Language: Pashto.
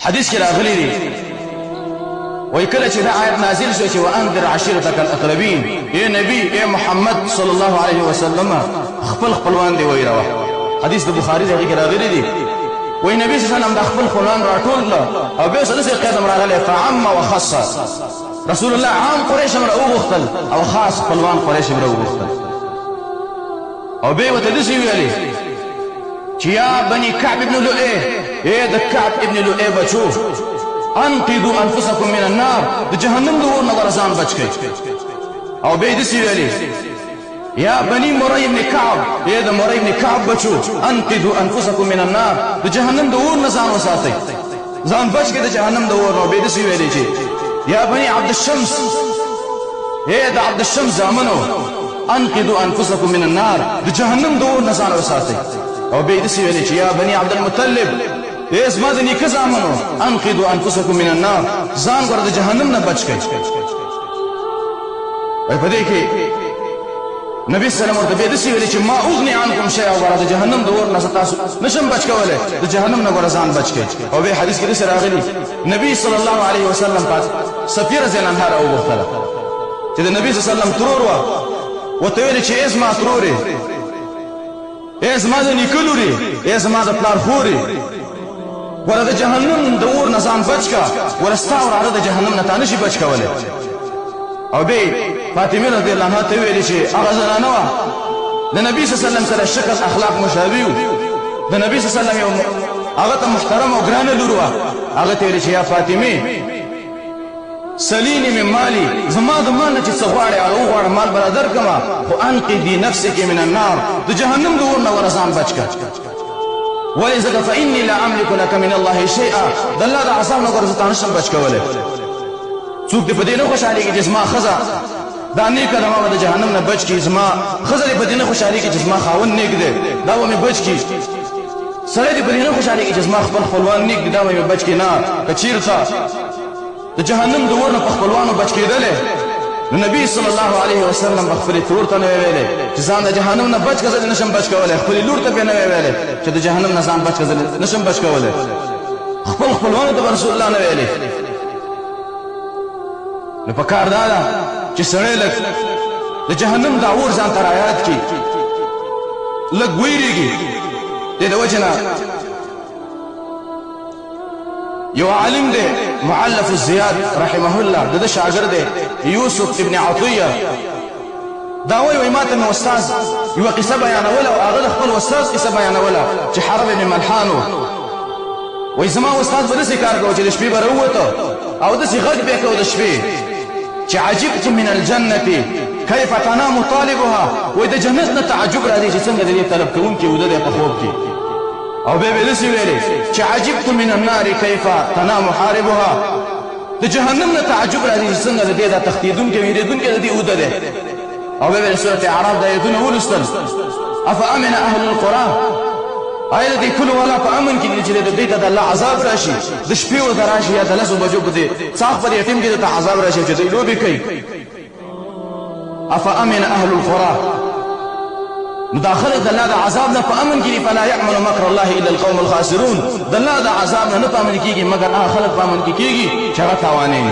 حدیث کې راغلی دی وای کله چې دا آیت نازل شو چې وانذر عشيرتك الاقربين اے نبی اے محمد صلی الله علیه وسلم خپل خپلوان دی وایره حدیث د بخاری دی کې راغلی دی وای نبی صلی الله علیه وسلم د خپل خپلوان راټول او به سره قدم راغلی فعم وخص رسول الله عام قریش امر او غختل او خاص خپلوان قریش امر او غختل او به وته دسی ویلي چې یا بني كعب ابن لؤي اے د كعب ابن لؤي بچو انقذوا انفسكم من النار د جهنم دور نه ورزان بچ کړئ او به دسی ویلي یا بني مري بن كعب اے د مري بن كعب بچو انقذوا انفسكم من النار د جهنم دور نه ځان وساتئ ځان بچ کړئ د جهنم دور نه به دسی ویلي چې یا بني عبد الشمس اے د عبد الشمس زامنو انقذوا انفسكم من النار د جهنم دور نه ځان وساتئ او به دسی ویلي چې یا بني عبد المطلب اے اسما د نیکه زامنو انقذوا انفسكم من النار ځان ور د جهنم نه بچ کړئ او په دې کې نبی صلی الله علیه وسلم ورته دسی ویلي چې ما اغني عنكم شيئا ور د جهنم دور نه تاسو نشم بچ کولای د جهنم نه ور ځان بچ کړئ او به حدیث کې راغلی نبی صلی الله علیه وسلم پات صفیه رضی الله عنها او وختله چې د نبی صلی الله علیه وسلم ترور وته ویل چې اسما تروري اسما د نیکلوري اسما د پلار خوري ورته جهنم دور نه ځان بچ کا ورستا ور د جهنم نه تانه شي بچ کولای او به فاطمه رضی الله عنها ته ویل چې هغه زنانه وا د نبی صلی الله علیه وسلم سره شکل اخلاق مشابه د نبی صلی الله علیه وسلم هغه ته محترم او ګرانه لور وا هغه ته ویل چې یا فاطمه سليني من مالي زما د مال چې څغواړي او غواړم مال برادر کما خو انقذي نفسك من النار د جهنم دور نه ورزان بچ کا ولذا فاني لا املك لك من الله شيئا د الله د عذاب نه ورزتان شم بچ کوله څوک دې په دې نه خوشالي کې جسمه خزا دا نیک کلمه د جهنم نه بچ کی زما خزا دې په دې نه خوشالي کې جسمه خاون نیک دې دا و مې بچ کی سره دې په دې نه خوشالي کې جسمه خپل خپلوان نیک دې دا و مې بچ کی نه کچیرتا د جهنم دور نه خپلوانو بچ کېدل نبی صلی الله علیه وسلم خپل تور ته نه ویلې چې ځان د جهنم نه بچ کړل نشم بچ کولای خپل لور ته نه ویلې چې د جهنم نه ځان بچ کړل نشم بچ کولای خپلوانو ته رسول الله نه ویلې نو په کار دا چې سړی لګ د جهنم دا اور ځان تر آیات کې لګ ویریږي د وجنا یو عالم دی معلف الزیاد رحمه الله د شاګرد دی یوسف ابن عطیه دا وی ماته مې استاد یو قصه بیانوله او هغه خپل استاد قصه بیانوله چې حرب ابن ملحان وی زما استاد په دې کار کوي چې د شپې بره وته او د سی غږ به کوي د شپې چې عجبت من الجنه كيف تنام طالبها وې د جنت نه تعجب راځي چې څنګه دې طلب کوونکی وده په خوب کې او به لسی ویلي چې عجبت من النار كيف تنام حاربها د جهنم نه تعجب راځي چې څنګه دې د تخدیدون کې ویریدون کې دې وده ده او به سورۃ اعراف د ایتونه ولستل افامن اهل القرى ايله دې کله ولا په امن کې چې دې ته د الله عذاب راشي د شپې و دراشي یا د لاسو بجو بده څاخ پر یتیم کې ته عذاب راشي چې دې لوبي کوي افامن اهل القرى مداخله د الله د عذاب نه په امن کې فلا يعمل مكر الله الا القوم الخاسرون د الله د عذاب نه په امن کېږي مگر هغه خلک په امن کې کېږي چې هغه تاوانین